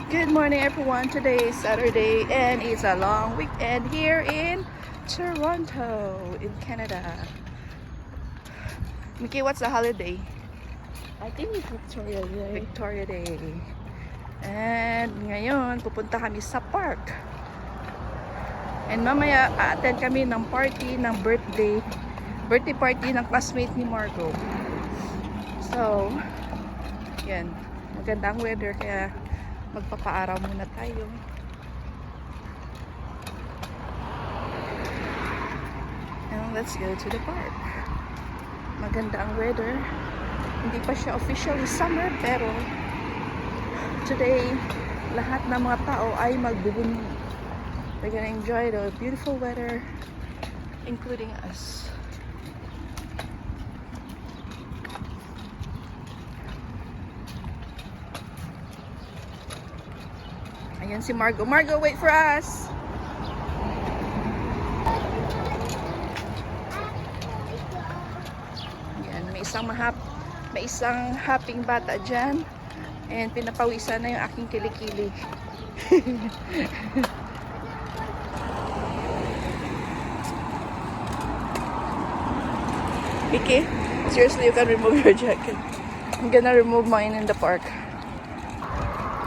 Good morning everyone. Today is Saturday and it's a long weekend here in Toronto, in Canada. Mickey, what's the holiday? I think it's Victoria Day. Victoria Day. And ngayon, pupunta kami sa park. And mamaya, a-attend kami ng party ng birthday party ng classmate ni Margot. So, yan. Magandang weather kaya magpapaaraw muna tayo. And let's go to the park. Maganda ang weather. Hindi pa siya officially summer pero today lahat ng mga tao ay magbubuni. They're gonna enjoy the beautiful weather, including us. Ayan si Margot. Margot, wait for us! Ayan, may isang happing bata dyan. And pinapawisan na yung aking kilikili. Vicky, seriously, you can remove your jacket. I'm gonna remove mine in the park.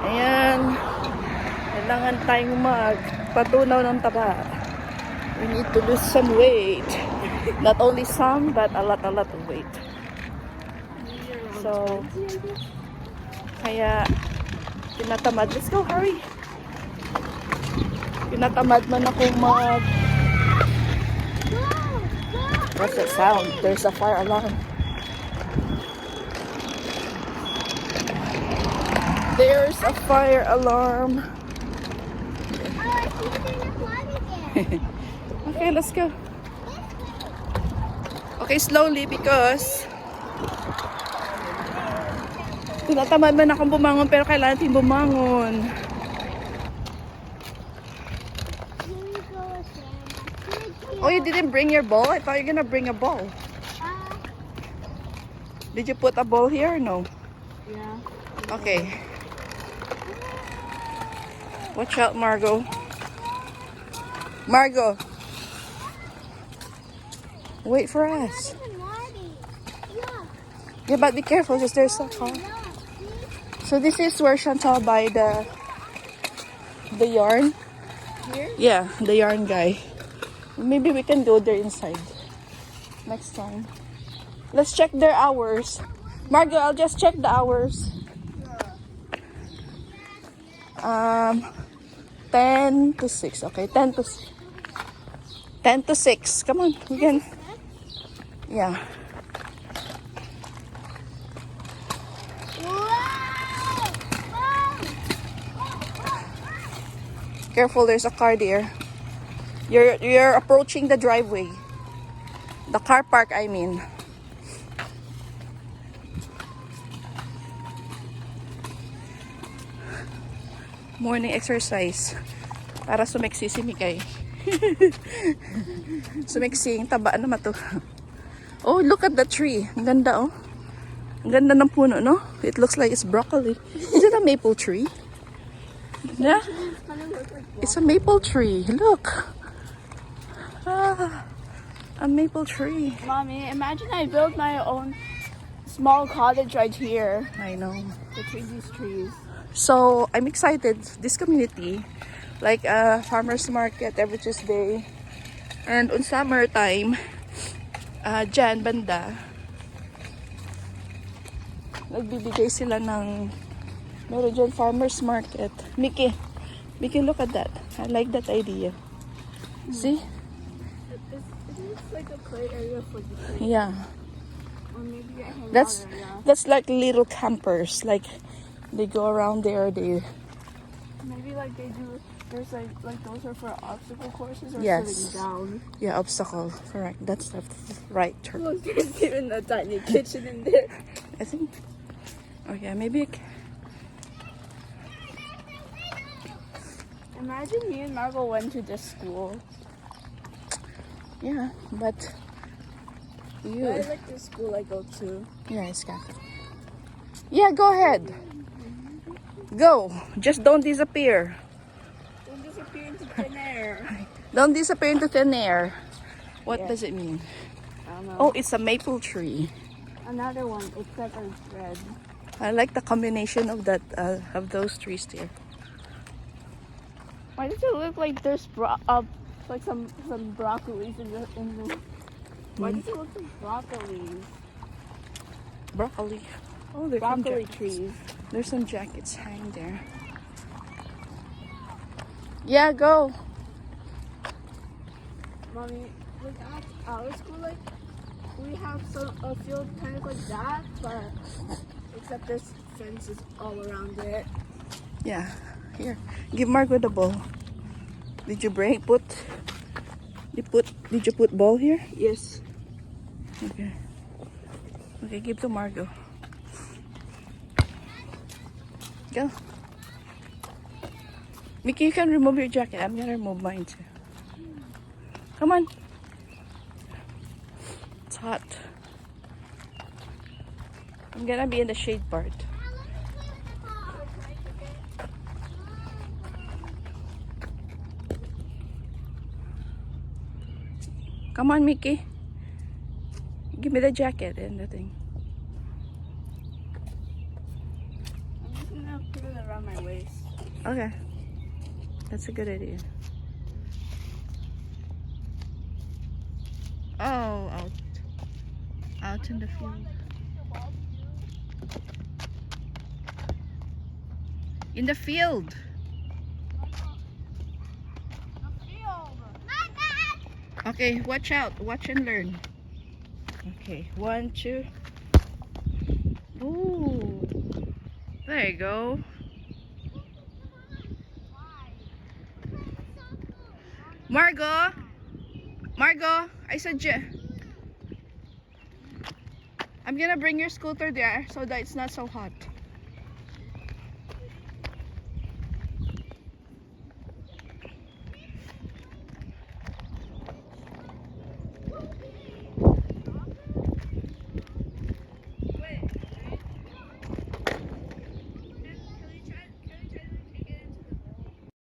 Ayan. Kailangan tayong magpatunaw ng taba. We need to lose some weight. Not only some, but a lot of weight. So, kaya tinatamad. Let's go, hurry! Tinatamad man akong What's that sound? There's a fire alarm. There's a fire alarm. Okay, let's go. Okay, slowly because tinatamad man akong bumangon pero kailangan natin bumangon. Oh, you didn't bring your ball? I thought you were gonna bring a ball. Did you put a ball here or no? Yeah. Okay. Watch out, Margot. Margot. Wait for us. Yeah, but be careful because there's a car. So this is where Chantal buy the yarn. Here? Yeah, the yarn guy. Maybe we can go there inside next time. Let's check their hours. Margot, I'll just check the hours. 10 to 6. Okay, 10 to 6. Come on, we can. Yeah. Careful, there's a car there. You're approaching the driveway. The car park, I mean. Morning exercise. Para sumeksi si Mikay. Sumeksi, taba naman to. Oh, look at the tree. Ang ganda, oh. Ang ganda ng puno, no? It looks like it's broccoli. Is it a maple tree? Yeah. It's a maple tree. Look. Ah, a maple tree. Mommy, imagine I built my own small cottage right here I know. between these trees. So, I'm excited. This community, like a farmer's market every Tuesday. And on summertime, dyan, banda, nagbibigay sila ng, meron dyan farmer's market. Mickey, look at that. I like that idea. See? It's like a play area for the kids. Yeah. Or maybe I hang That's out area. that's like little campers. Like, they go around there, they... Maybe like they do. There's like those are for obstacle courses or Yes. sitting down. Yeah, obstacle. Correct. That's the right term. Look, there's even a tiny kitchen in there. I think. Oh yeah, maybe. Imagine me and Margot went to this school. Yeah, but you. I like the school I go to. Yeah, it's Catholic. Yeah, go ahead. Go. Just don't disappear. Don't disappear into thin air. Don't disappear into thin air. What Yeah. does it mean? I don't know. Oh, it's a maple tree. Another one. It's like a red. I like the combination of that of those trees there. Why does it look like there's like some broccolis in the Why does it look like broccolis? Broccoli. Oh, there's some Broccoli jackets. trees. There's some jackets hanging there. Yeah, go. Mommy, like at our school, like we have a field kind of like that, but except there's fences all around it. Yeah. Here. Give Margo the ball. Did you put ball here? Yes. Okay. Okay, give to Margo. Go. Mickey, you can remove your jacket. I'm gonna remove mine too. Come on. It's hot. I'm gonna be in the shade part. Come on, Mickey. Give me the jacket and the thing. I'm just gonna put it around my waist. Okay. That's a good idea. Oh, out in the field. In the field. Okay, watch out. Watch and learn. Okay, 1, 2. Ooh. There you go. Margo, I said I'm gonna bring your scooter there so that it's not so hot.